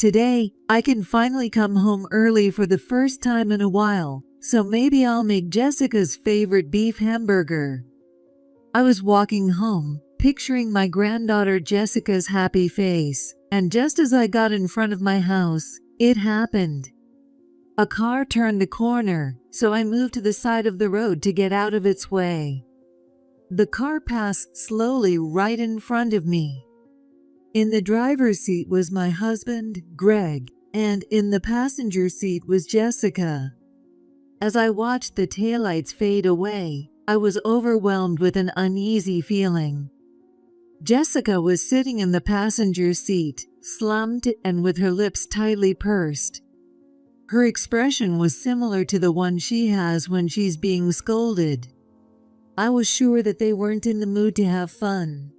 Today, I can finally come home early for the first time in a while, so maybe I'll make Jessica's favorite beef hamburger. I was walking home, picturing my granddaughter Jessica's happy face, and just as I got in front of my house, it happened. A car turned the corner, so I moved to the side of the road to get out of its way. The car passed slowly right in front of me. In the driver's seat was my husband, Greg, and in the passenger seat was Jessica. As I watched the taillights fade away, I was overwhelmed with an uneasy feeling. Jessica was sitting in the passenger seat, slumped and with her lips tightly pursed. Her expression was similar to the one she has when she's being scolded. I was sure that they weren't in the mood to have fun.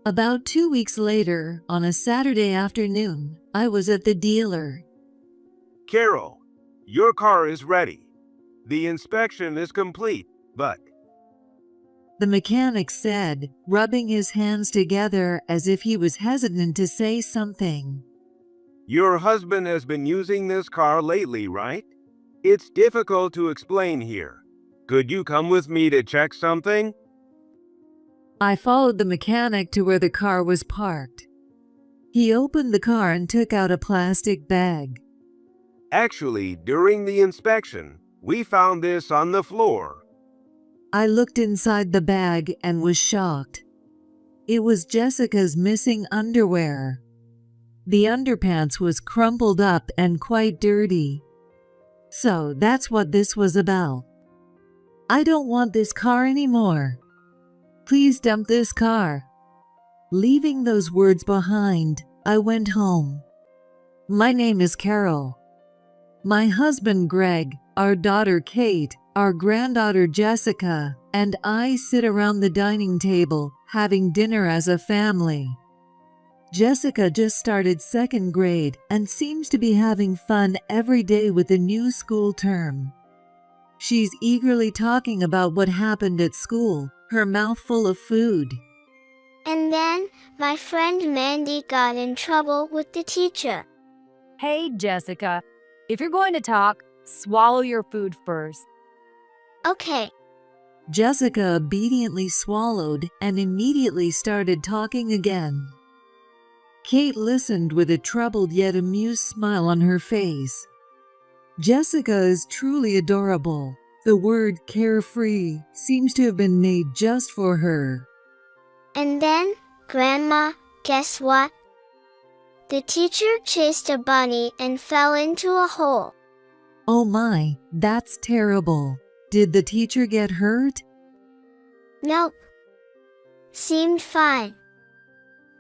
About 2 weeks later, on a Saturday afternoon, I was at the dealer. Carol, your car is ready. The inspection is complete, but... The mechanic said, rubbing his hands together as if he was hesitant to say something. Your husband has been using this car lately, right? It's difficult to explain here. Could you come with me to check something? I followed the mechanic to where the car was parked. He opened the car and took out a plastic bag. Actually, during the inspection, we found this on the floor. I looked inside the bag and was shocked. It was Jessica's missing underwear. The underpants was crumpled up and quite dirty. So that's what this was about. I don't want this car anymore. Please dump this car. Leaving those words behind, I went home. My name is Carol. My husband Greg, our daughter Kate, our granddaughter Jessica, and I sit around the dining table having dinner as a family. Jessica just started 2nd grade and seems to be having fun every day with the new school term. She's eagerly talking about what happened at school, her mouth full of food. And then, my friend Mandy got in trouble with the teacher. Hey, Jessica, if you're going to talk, swallow your food first. Okay. Jessica obediently swallowed and immediately started talking again. Kate listened with a troubled yet amused smile on her face. Jessica is truly adorable. The word carefree seems to have been made just for her. And then, Grandma, guess what? The teacher chased a bunny and fell into a hole. Oh my, that's terrible. Did the teacher get hurt? Nope. Seemed fine.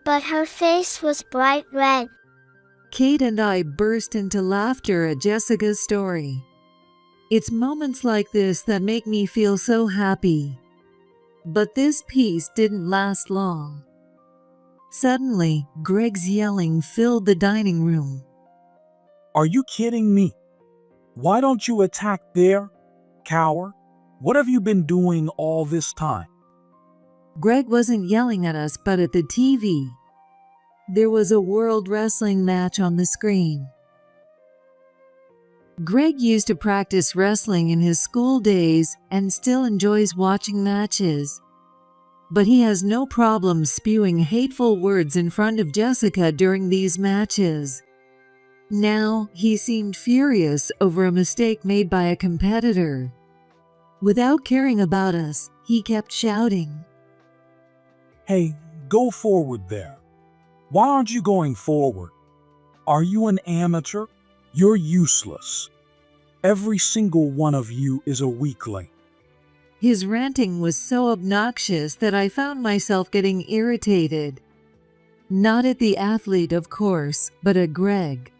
But her face was bright red. Kate and I burst into laughter at Jessica's story. It's moments like this that make me feel so happy. But this peace didn't last long. Suddenly, Greg's yelling filled the dining room. Are you kidding me? Why don't you attack there, coward? What have you been doing all this time? Greg wasn't yelling at us but at the TV. There was a world wrestling match on the screen. Greg used to practice wrestling in his school days and still enjoys watching matches. But he has no problem spewing hateful words in front of Jessica during these matches. Now, he seemed furious over a mistake made by a competitor. Without caring about us, he kept shouting. Hey, go forward there. Why aren't you going forward? Are you an amateur? You're useless. Every single one of you is a weakling. His ranting was so obnoxious that I found myself getting irritated. Not at the athlete, of course, but at Greg.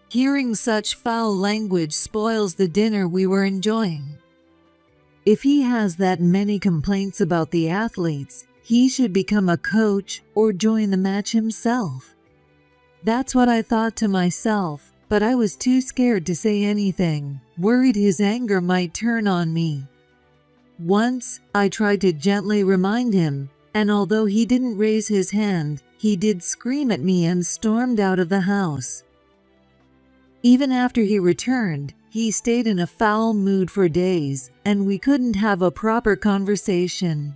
Hearing such foul language spoils the dinner we were enjoying. If he has that many complaints about the athletes, he should become a coach or join the match himself. That's what I thought to myself, but I was too scared to say anything, worried his anger might turn on me. Once, I tried to gently remind him, and although he didn't raise his hand, he did scream at me and stormed out of the house. Even after he returned, he stayed in a foul mood for days, and we couldn't have a proper conversation.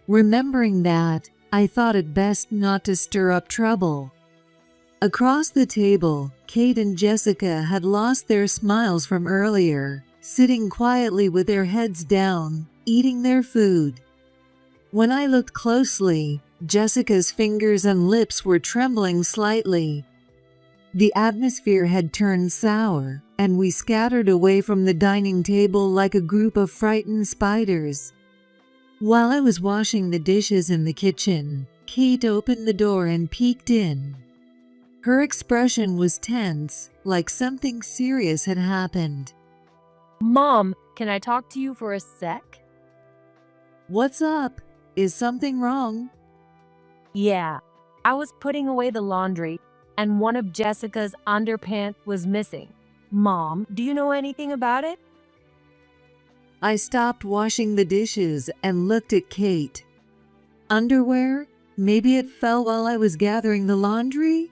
Remembering that, I thought it best not to stir up trouble. Across the table, Kate and Jessica had lost their smiles from earlier, sitting quietly with their heads down, eating their food. When I looked closely, Jessica's fingers and lips were trembling slightly. The atmosphere had turned sour, and we scattered away from the dining table like a group of frightened spiders. While I was washing the dishes in the kitchen, Kate opened the door and peeked in. Her expression was tense, like something serious had happened. Mom, can I talk to you for a sec? "What's up? Is something wrong?" Yeah, I was putting away the laundry, and one of Jessica's underpants was missing. Mom, do you know anything about it? I stopped washing the dishes and looked at Kate. Underwear? Maybe it fell while I was gathering the laundry?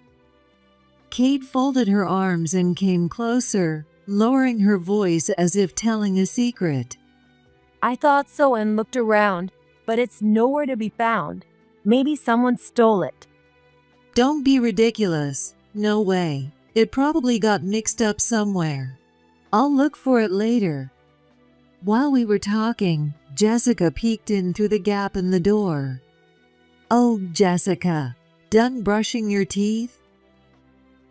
Kate folded her arms and came closer, lowering her voice as if telling a secret. I thought so and looked around, but it's nowhere to be found. Maybe someone stole it. Don't be ridiculous. No way. It probably got mixed up somewhere. I'll look for it later. While we were talking, Jessica peeked in through the gap in the door. "Oh, Jessica, done brushing your teeth?"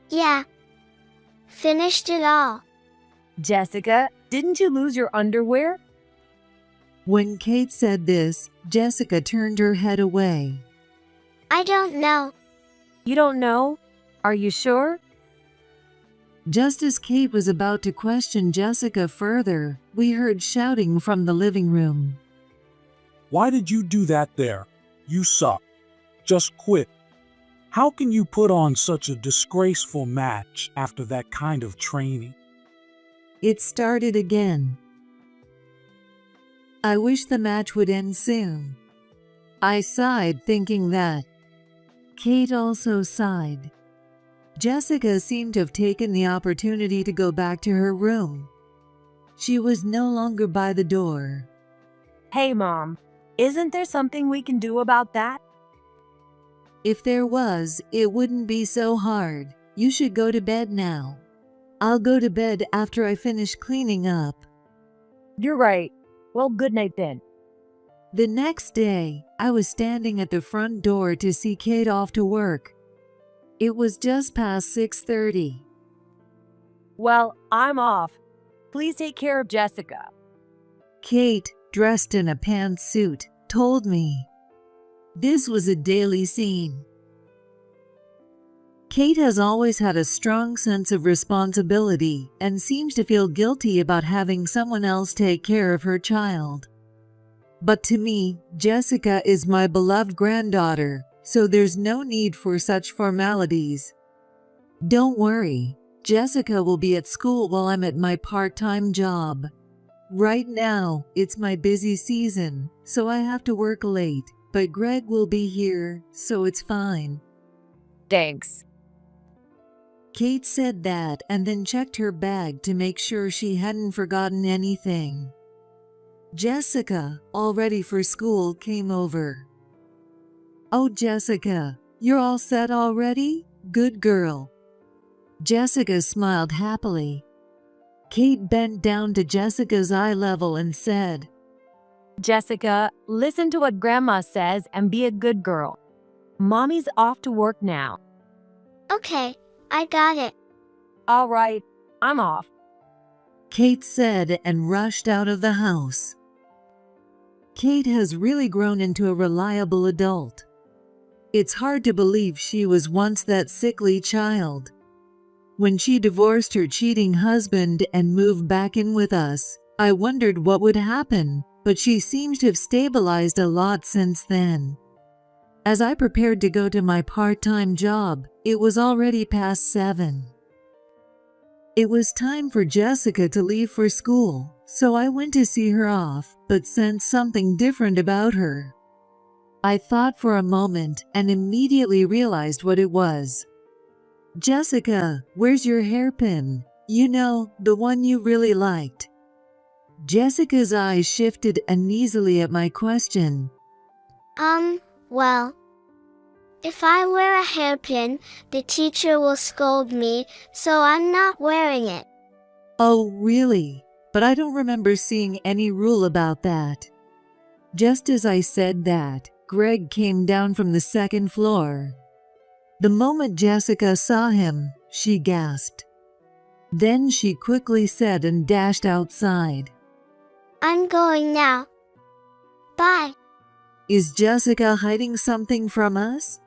Yeah. Finished it all. Jessica, didn't you lose your underwear? When Kate said this, Jessica turned her head away. I don't know. You don't know? Are you sure? Just as Kate was about to question Jessica further, we heard shouting from the living room. Why did you do that there? You suck. Just quit. How can you put on such a disgraceful match after that kind of training? It started again. I wish the match would end soon. I sighed, thinking that. Kate also sighed. Jessica seemed to have taken the opportunity to go back to her room. She was no longer by the door. Hey, Mom, isn't there something we can do about that? If there was, it wouldn't be so hard. You should go to bed now. I'll go to bed after I finish cleaning up. You're right. Well, good night then. The next day, I was standing at the front door to see Kate off to work. It was just past 6:30. Well, I'm off. Please take care of Jessica. Kate, dressed in a pantsuit, told me. This was a daily scene. Kate has always had a strong sense of responsibility and seems to feel guilty about having someone else take care of her child. But to me, Jessica is my beloved granddaughter, so there's no need for such formalities. Don't worry, Jessica will be at school while I'm at my part-time job. Right now, it's my busy season, so I have to work late, but Greg will be here, so it's fine. Thanks. Kate said that and then checked her bag to make sure she hadn't forgotten anything. Jessica, all ready for school, came over. "Oh, Jessica, you're all set already? Good girl." Jessica smiled happily. Kate bent down to Jessica's eye level and said, Jessica, listen to what Grandma says and be a good girl. Mommy's off to work now. Okay, I got it. All right, I'm off. Kate said and rushed out of the house. Kate has really grown into a reliable adult. It's hard to believe she was once that sickly child. When she divorced her cheating husband and moved back in with us, I wondered what would happen, but she seems to have stabilized a lot since then. As I prepared to go to my part-time job, it was already past 7. It was time for Jessica to leave for school, so I went to see her off, but sensed something different about her. I thought for a moment and immediately realized what it was. Jessica, where's your hairpin? You know, the one you really liked. Jessica's eyes shifted uneasily at my question. Well, if I wear a hairpin, the teacher will scold me, so I'm not wearing it. Oh, really? But I don't remember seeing any rule about that. Just as I said that, Greg came down from the second floor. The moment Jessica saw him, she gasped. Then she quickly said and dashed outside. I'm going now. Bye. Is Jessica hiding something from us?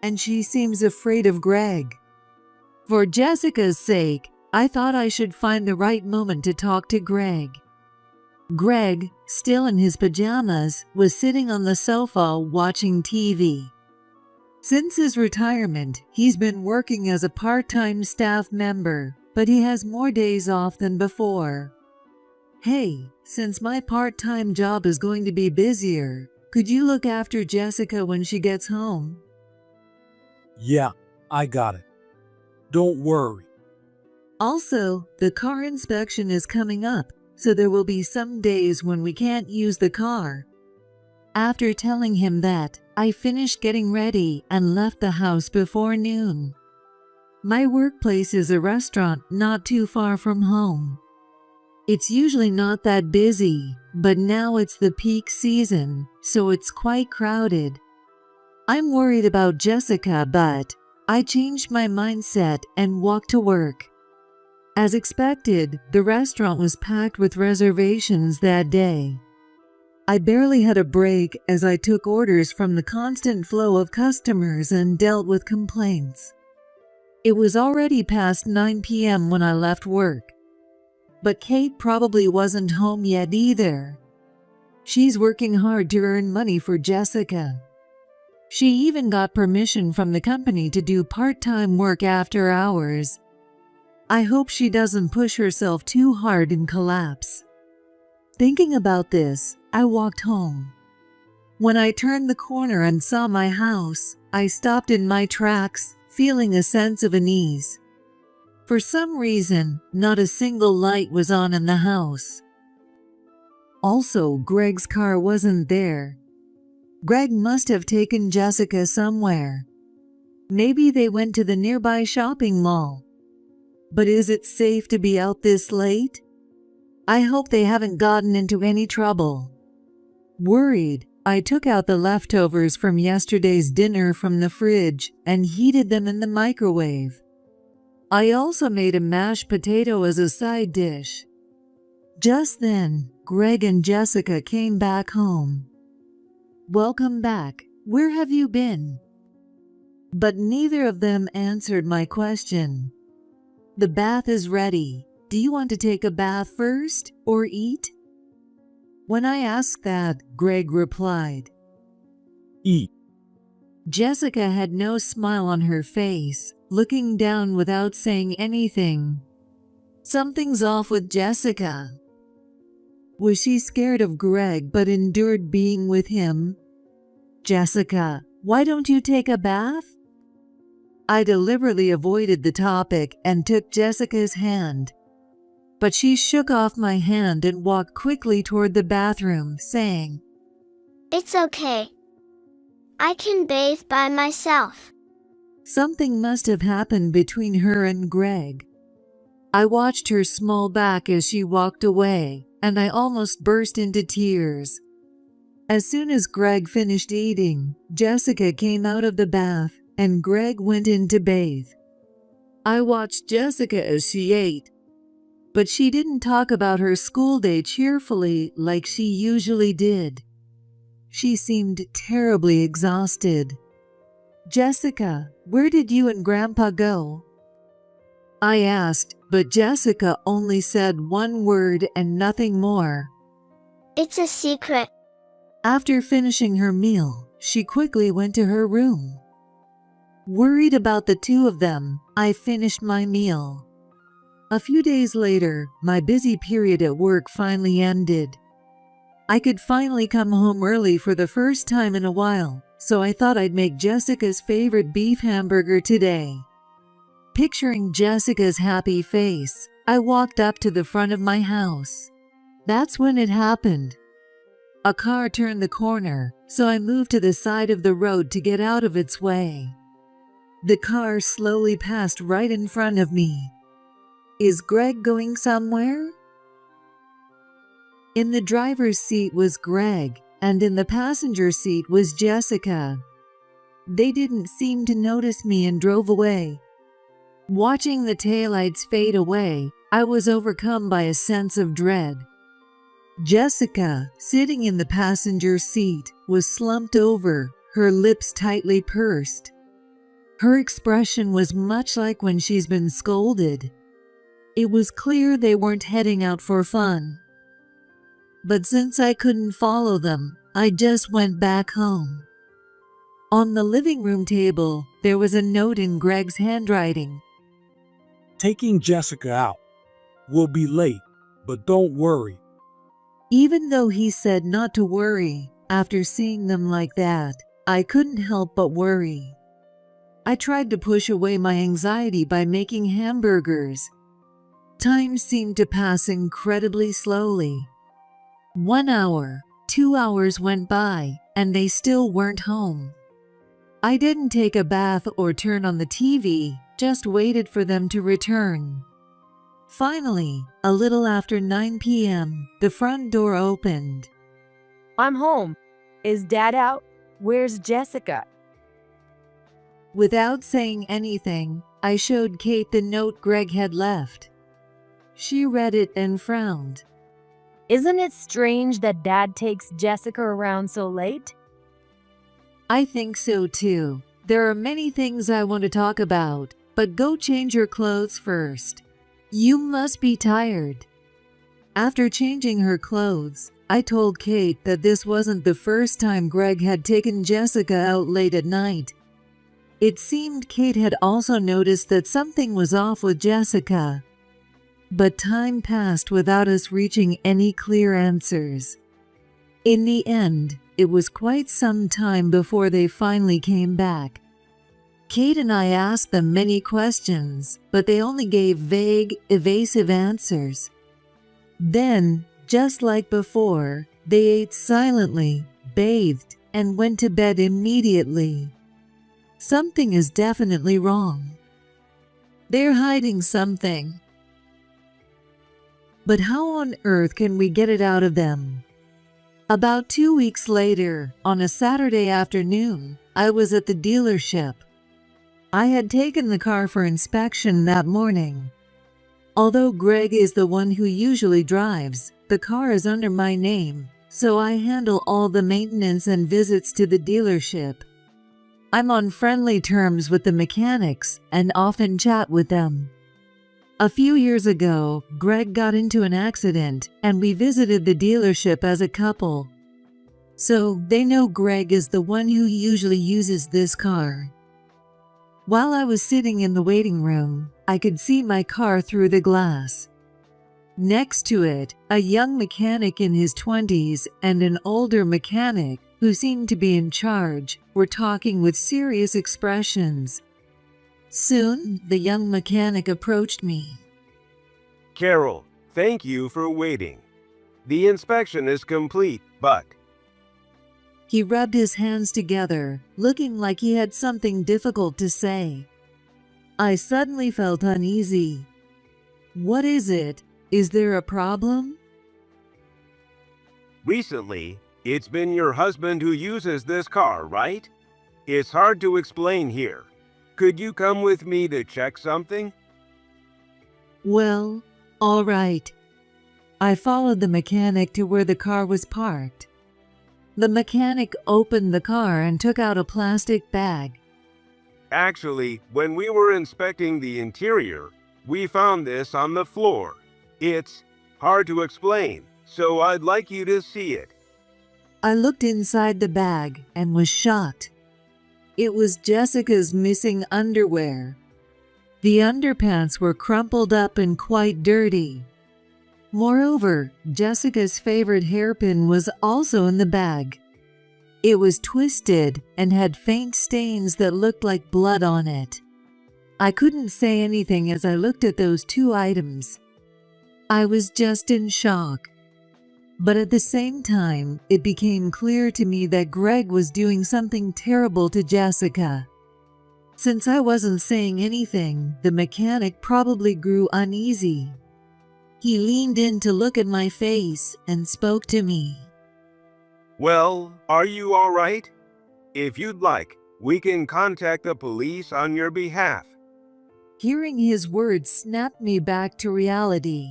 And she seems afraid of Greg. For Jessica's sake, I thought I should find the right moment to talk to Greg. Greg, still in his pajamas, was sitting on the sofa watching TV. Since his retirement, he's been working as a part-time staff member, but he has more days off than before. Hey, since my part-time job is going to be busier, could you look after Jessica when she gets home? Yeah, I got it. Don't worry. Also, the car inspection is coming up, so there will be some days when we can't use the car. After telling him that, I finished getting ready and left the house before noon. My workplace is a restaurant not too far from home. It's usually not that busy, but now it's the peak season, so it's quite crowded. I'm worried about Jessica, but I changed my mindset and walked to work. As expected, the restaurant was packed with reservations that day. I barely had a break as I took orders from the constant flow of customers and dealt with complaints. It was already past 9 p.m. when I left work. But Kate probably wasn't home yet either. She's working hard to earn money for Jessica. She even got permission from the company to do part-time work after hours. I hope she doesn't push herself too hard and collapse. Thinking about this, I walked home. When I turned the corner and saw my house, I stopped in my tracks, feeling a sense of unease. For some reason, not a single light was on in the house. Also, Greg's car wasn't there. Greg must have taken Jessica somewhere. Maybe they went to the nearby shopping mall. But is it safe to be out this late? I hope they haven't gotten into any trouble. Worried, I took out the leftovers from yesterday's dinner from the fridge and heated them in the microwave. I also made a mashed potato as a side dish. Just then, Greg and Jessica came back home. Welcome back. Where have you been? But neither of them answered my question. The bath is ready. Do you want to take a bath first or eat? When I asked that, Greg replied, Eat. Jessica had no smile on her face, looking down without saying anything. Something's off with Jessica. Was she scared of Greg but endured being with him? Jessica, why don't you take a bath? I deliberately avoided the topic and took Jessica's hand. But she shook off my hand and walked quickly toward the bathroom, saying, It's okay. I can bathe by myself. Something must have happened between her and Greg. I watched her smile back as she walked away, and I almost burst into tears. As soon as Greg finished eating, Jessica came out of the bath, and Greg went in to bathe. I watched Jessica as she ate, but she didn't talk about her school day cheerfully like she usually did. She seemed terribly exhausted. Jessica, where did you and Grandpa go? I asked, but Jessica only said one word and nothing more. It's a secret. After finishing her meal, she quickly went to her room. Worried about the two of them, I finished my meal. A few days later, my busy period at work finally ended. I could finally come home early for the first time in a while, so I thought I'd make Jessica's favorite beef hamburger today. Picturing Jessica's happy face, I walked up to the front of my house. That's when it happened. A car turned the corner, so I moved to the side of the road to get out of its way. The car slowly passed right in front of me. Is Greg going somewhere? In the driver's seat was Greg, and in the passenger seat was Jessica. They didn't seem to notice me and drove away. Watching the taillights fade away, I was overcome by a sense of dread. Jessica, sitting in the passenger seat, was slumped over, her lips tightly pursed. Her expression was much like when she's been scolded. It was clear they weren't heading out for fun. But since I couldn't follow them, I just went back home. On the living room table, there was a note in Greg's handwriting. Taking Jessica out. We'll be late, but don't worry. Even though he said not to worry, after seeing them like that, I couldn't help but worry. I tried to push away my anxiety by making hamburgers. Time seemed to pass incredibly slowly. 1 hour, 2 hours went by, and they still weren't home. I didn't take a bath or turn on the TV, just waited for them to return. Finally, a little after 9 p.m., the front door opened. I'm home. Is Dad out? Where's Jessica? Without saying anything, I showed Kate the note Greg had left. She read it and frowned. Isn't it strange that Dad takes Jessica around so late? I think so too. There are many things I want to talk about, but go change your clothes first. You must be tired. After changing her clothes, I told Kate that this wasn't the first time Greg had taken Jessica out late at night. It seemed Kate had also noticed that something was off with Jessica. But time passed without us reaching any clear answers. In the end, it was quite some time before they finally came back. Kate and I asked them many questions, but they only gave vague, evasive answers. Then, just like before, they ate silently, bathed, and went to bed immediately. Something is definitely wrong. They're hiding something. But how on earth can we get it out of them? About 2 weeks later, on a Saturday afternoon, I was at the dealership. I had taken the car for inspection that morning. Although Greg is the one who usually drives, the car is under my name, so I handle all the maintenance and visits to the dealership. I'm on friendly terms with the mechanics and often chat with them. A few years ago, Greg got into an accident and we visited the dealership as a couple. So they know Greg is the one who usually uses this car. While I was sitting in the waiting room, I could see my car through the glass. Next to it, a young mechanic in his 20s and an older mechanic, who seemed to be in charge, were talking with serious expressions. Soon, the young mechanic approached me. Carol, thank you for waiting. The inspection is complete, but... He rubbed his hands together, looking like he had something difficult to say. I suddenly felt uneasy. What is it? Is there a problem? Recently, it's been your husband who uses this car, right? It's hard to explain here. Could you come with me to check something? Well, all right. I followed the mechanic to where the car was parked. The mechanic opened the car and took out a plastic bag. Actually, when we were inspecting the interior, we found this on the floor. It's hard to explain, so I'd like you to see it. I looked inside the bag and was shocked. It was Jessica's missing underwear. The underpants were crumpled up and quite dirty. Moreover, Jessica's favorite hairpin was also in the bag. It was twisted and had faint stains that looked like blood on it. I couldn't say anything as I looked at those two items. I was just in shock. But at the same time, it became clear to me that Greg was doing something terrible to Jessica. Since I wasn't saying anything, the mechanic probably grew uneasy. He leaned in to look at my face and spoke to me. Well, are you all right? If you'd like, we can contact the police on your behalf. Hearing his words snapped me back to reality.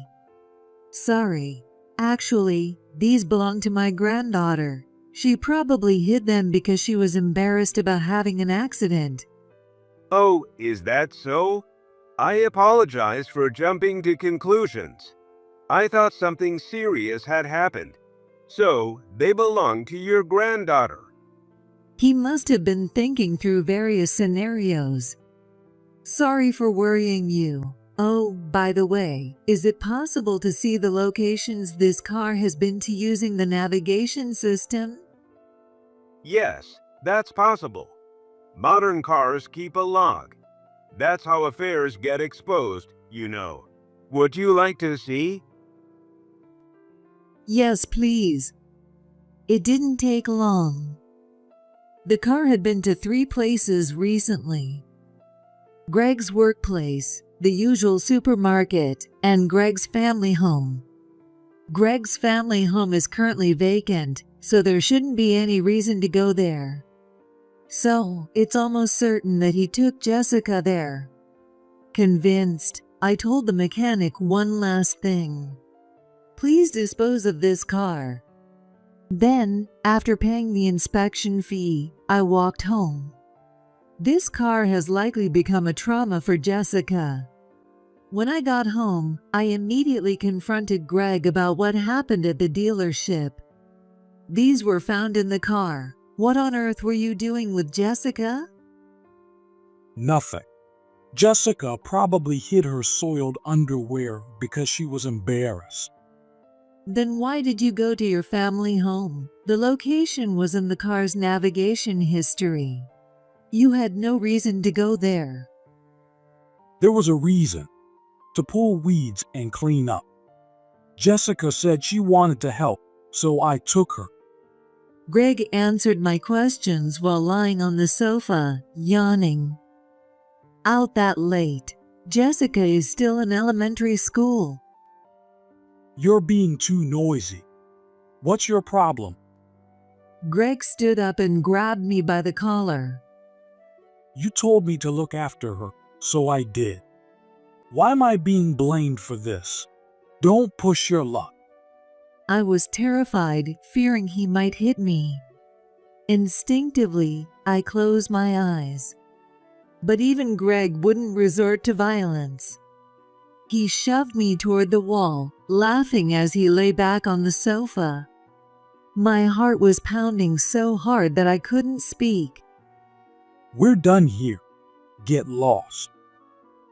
Sorry. Actually, these belong to my granddaughter. She probably hid them because she was embarrassed about having an accident. Oh, is that so? I apologize for jumping to conclusions. I thought something serious had happened. So, they belong to your granddaughter. He must have been thinking through various scenarios. Sorry for worrying you. Oh, by the way, is it possible to see the locations this car has been to using the navigation system? Yes, that's possible. Modern cars keep a log. That's how affairs get exposed, you know. Would you like to see? Yes, please. It didn't take long. The car had been to 3 places recently. Greg's workplace, the usual supermarket, and Greg's family home. Greg's family home is currently vacant, so there shouldn't be any reason to go there. So, it's almost certain that he took Jessica there. Convinced, I told the mechanic one last thing. Please dispose of this car. Then, after paying the inspection fee, I walked home. This car has likely become a trauma for Jessica. When I got home, I immediately confronted Greg about what happened at the dealership. These were found in the car. What on earth were you doing with Jessica? Nothing. Jessica probably hid her soiled underwear because she was embarrassed. Then why did you go to your family home? The location was in the car's navigation history. You had no reason to go there. There was a reason. To pull weeds and clean up. Jessica said she wanted to help, so I took her. Greg answered my questions while lying on the sofa, yawning. Out that late. Jessica is still in elementary school. You're being too noisy. What's your problem? Greg stood up and grabbed me by the collar. You told me to look after her, so I did. Why am I being blamed for this? Don't push your luck. I was terrified, fearing he might hit me. Instinctively, I closed my eyes. But even Greg wouldn't resort to violence. He shoved me toward the wall, laughing as he lay back on the sofa. My heart was pounding so hard that I couldn't speak. We're done here. Get lost.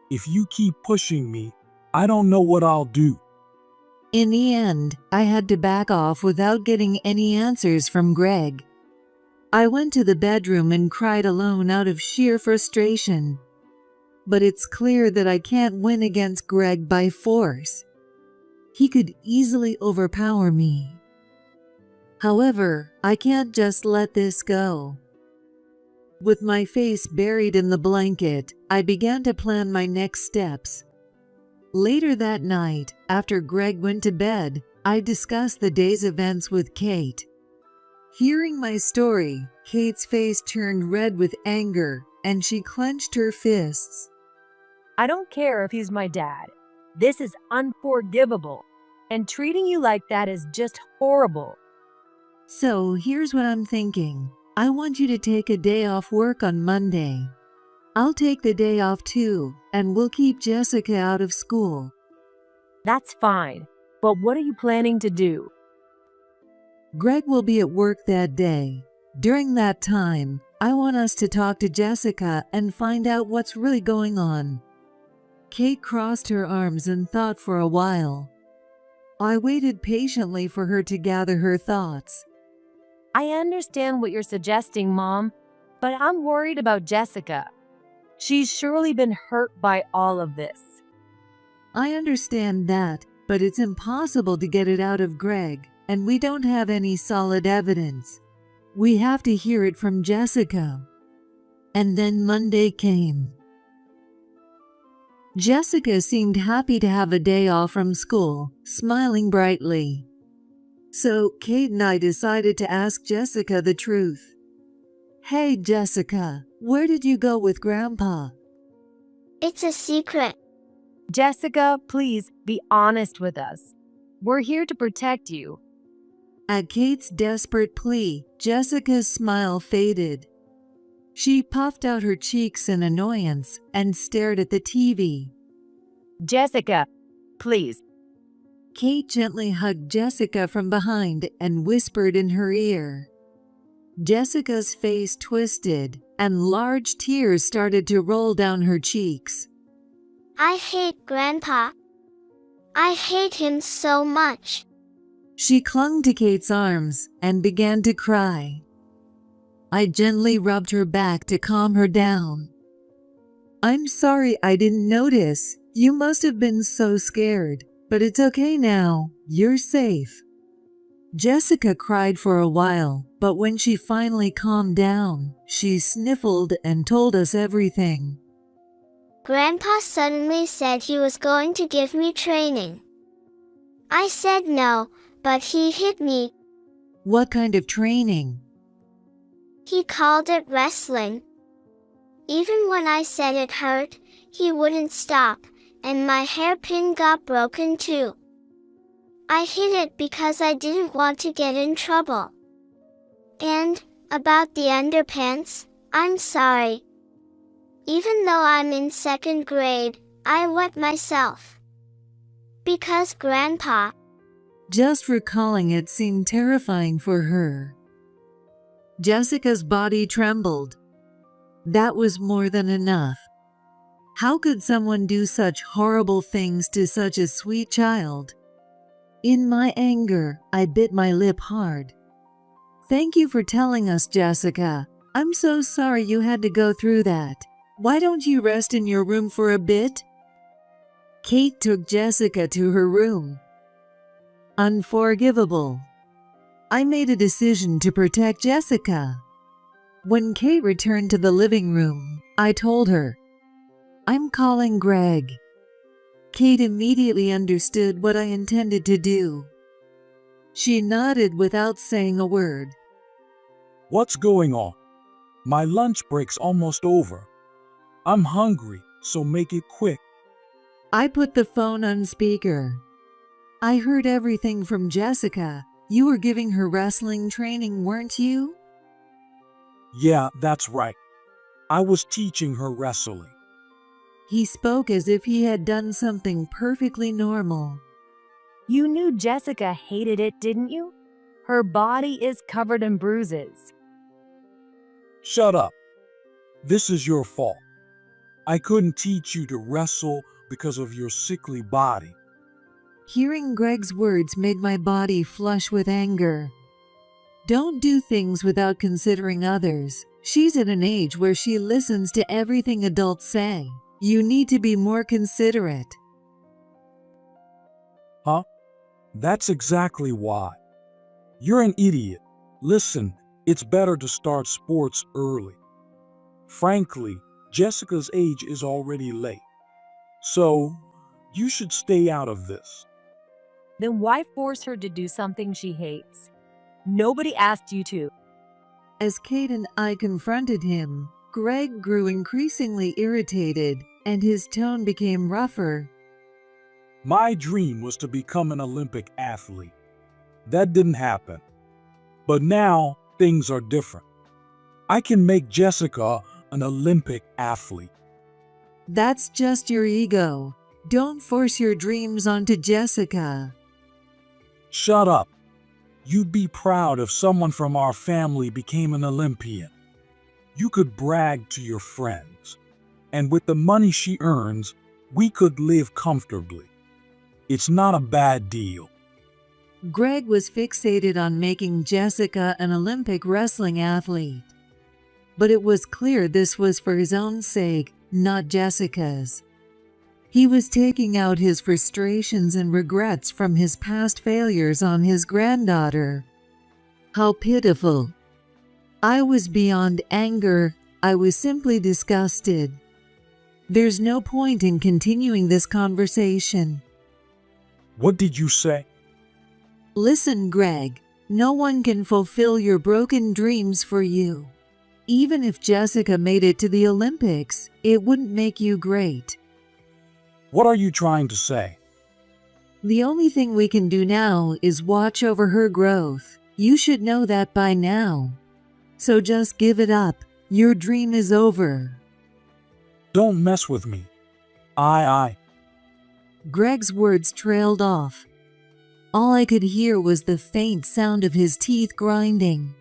If you keep pushing me, I don't know what I'll do. In the end, I had to back off without getting any answers from Greg. I went to the bedroom and cried alone out of sheer frustration. But it's clear that I can't win against Greg by force. He could easily overpower me. However, I can't just let this go. With my face buried in the blanket, I began to plan my next steps. Later that night, after Greg went to bed, I discussed the day's events with Kate. Hearing my story, Kate's face turned red with anger, and she clenched her fists. I don't care if he's my dad. This is unforgivable. And treating you like that is just horrible. So here's what I'm thinking. I want you to take a day off work on Monday. I'll take the day off too, and we'll keep Jessica out of school. That's fine. But what are you planning to do? Greg will be at work that day. During that time, I want us to talk to Jessica and find out what's really going on. Kate crossed her arms and thought for a while. I waited patiently for her to gather her thoughts. I understand what you're suggesting, Mom, but I'm worried about Jessica. She's surely been hurt by all of this. I understand that, but it's impossible to get it out of Greg, and we don't have any solid evidence. We have to hear it from Jessica. And then Monday came. Jessica seemed happy to have a day off from school, smiling brightly. So Kate and I decided to ask Jessica the truth. Hey Jessica, where did you go with Grandpa? It's a secret. Jessica, please be honest with us. We're here to protect you. At Kate's desperate plea, Jessica's smile faded. She puffed out her cheeks in annoyance and stared at the TV. Jessica, please. Kate gently hugged Jessica from behind and whispered in her ear. Jessica's face twisted, and large tears started to roll down her cheeks. I hate Grandpa. I hate him so much. She clung to Kate's arms and began to cry. I gently rubbed her back to calm her down. I'm sorry I didn't notice. You must have been so scared, but it's okay now. You're safe. Jessica cried for a while, but when she finally calmed down, she sniffled and told us everything. Grandpa suddenly said he was going to give me training. I said no, but he hit me. What kind of training? He called it wrestling. Even when I said it hurt, he wouldn't stop, and my hairpin got broken too. I hid it because I didn't want to get in trouble. And, about the underpants, I'm sorry. Even though I'm in second grade, I wet myself. Because Grandpa. Just recalling it seemed terrifying for her. Jessica's body trembled. That was more than enough. How could someone do such horrible things to such a sweet child? In my anger, I bit my lip hard. Thank you for telling us, Jessica. I'm so sorry you had to go through that. Why don't you rest in your room for a bit? Kate took Jessica to her room. Unforgivable. I made a decision to protect Jessica. When Kate returned to the living room, I told her, I'm calling Greg. Kate immediately understood what I intended to do. She nodded without saying a word. What's going on? My lunch break's almost over. I'm hungry, so make it quick. I put the phone on speaker. I heard everything from Jessica. You were giving her wrestling training, weren't you? Yeah, that's right. I was teaching her wrestling. He spoke as if he had done something perfectly normal. You knew Jessica hated it, didn't you? Her body is covered in bruises. Shut up. This is your fault. I couldn't teach you to wrestle because of your sickly body. Hearing Greg's words made my body flush with anger. Don't do things without considering others. She's at an age where she listens to everything adults say. You need to be more considerate. Huh? That's exactly why. You're an idiot. Listen, it's better to start sports early. Frankly, Jessica's age is already late. So, you should stay out of this. Then why force her to do something she hates? Nobody asked you to. As Kate and I confronted him, Greg grew increasingly irritated, and his tone became rougher. My dream was to become an Olympic athlete. That didn't happen. But now, things are different. I can make Jessica an Olympic athlete. That's just your ego. Don't force your dreams onto Jessica. Shut up. You'd be proud if someone from our family became an Olympian. You could brag to your friends. And with the money she earns, we could live comfortably. It's not a bad deal. Greg was fixated on making Jessica an Olympic wrestling athlete. But it was clear this was for his own sake, not Jessica's. He was taking out his frustrations and regrets from his past failures on his granddaughter. How pitiful. I was beyond anger. I was simply disgusted. There's no point in continuing this conversation. What did you say? Listen, Greg, no one can fulfill your broken dreams for you. Even if Jessica made it to the Olympics, it wouldn't make you great. What are you trying to say? The only thing we can do now is watch over her growth. You should know that by now. So just give it up. Your dream is over. Don't mess with me. I. Greg's words trailed off. All I could hear was the faint sound of his teeth grinding.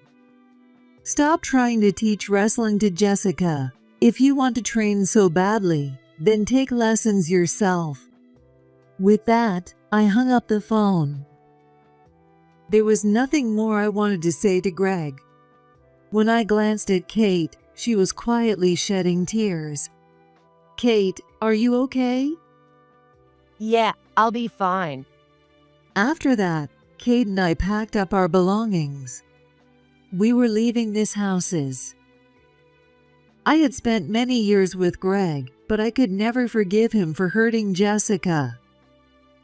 Stop trying to teach wrestling to Jessica. If you want to train so badly, then take lessons yourself. With that, I hung up the phone. There was nothing more I wanted to say to Greg. When I glanced at Kate, she was quietly shedding tears. Kate, are you okay? Yeah, I'll be fine. After that, Kate and I packed up our belongings. We were leaving this houses. I had spent many years with Greg, but I could never forgive him for hurting Jessica.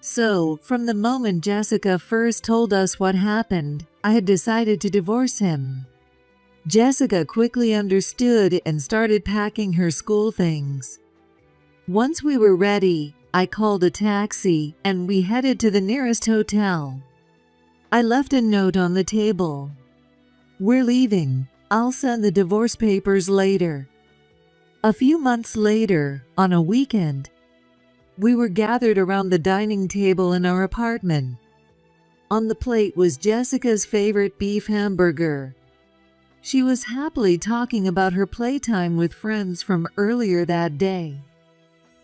So, from the moment Jessica first told us what happened, I had decided to divorce him. Jessica quickly understood and started packing her school things. Once we were ready, I called a taxi and we headed to the nearest hotel. I left a note on the table. We're leaving. I'll send the divorce papers later. A few months later, on a weekend, we were gathered around the dining table in our apartment. On the plate was Jessica's favorite beef hamburger. She was happily talking about her playtime with friends from earlier that day.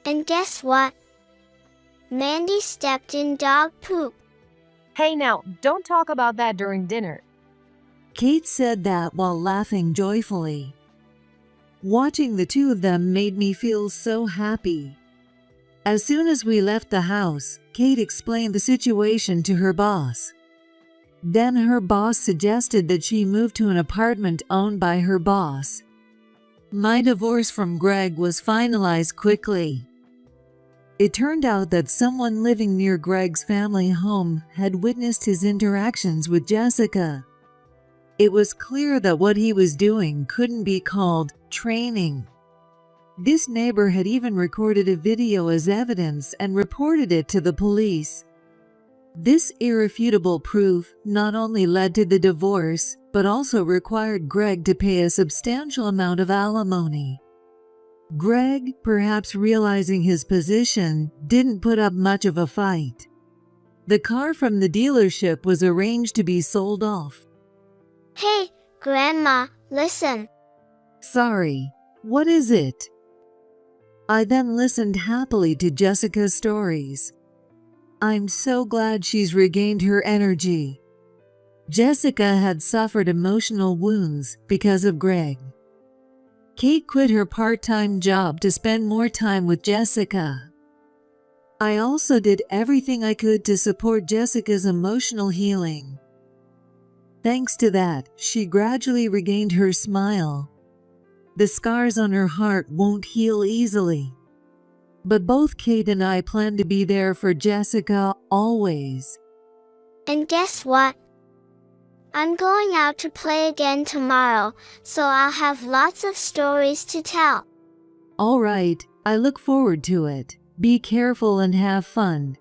And guess what? Mandy stepped in dog poop. Hey now, don't talk about that during dinner. Kate said that while laughing joyfully. Watching the two of them made me feel so happy. As soon as we left the house, Kate explained the situation to her boss. Then her boss suggested that she move to an apartment owned by her boss. My divorce from Greg was finalized quickly. It turned out that someone living near Greg's family home had witnessed his interactions with Jessica. It was clear that what he was doing couldn't be called training. This neighbor had even recorded a video as evidence and reported it to the police. This irrefutable proof not only led to the divorce, but also required Greg to pay a substantial amount of alimony. Greg, perhaps realizing his position, didn't put up much of a fight. The car from the dealership was arranged to be sold off. Hey, Grandma, listen. Sorry, what is it? I then listened happily to Jessica's stories. I'm so glad she's regained her energy. Jessica had suffered emotional wounds because of Greg. Kate quit her part-time job to spend more time with Jessica. I also did everything I could to support Jessica's emotional healing. Thanks to that, she gradually regained her smile. The scars on her heart won't heal easily. But both Kate and I plan to be there for Jessica always. And guess what? I'm going out to play again tomorrow, so I'll have lots of stories to tell. All right, I look forward to it. Be careful and have fun.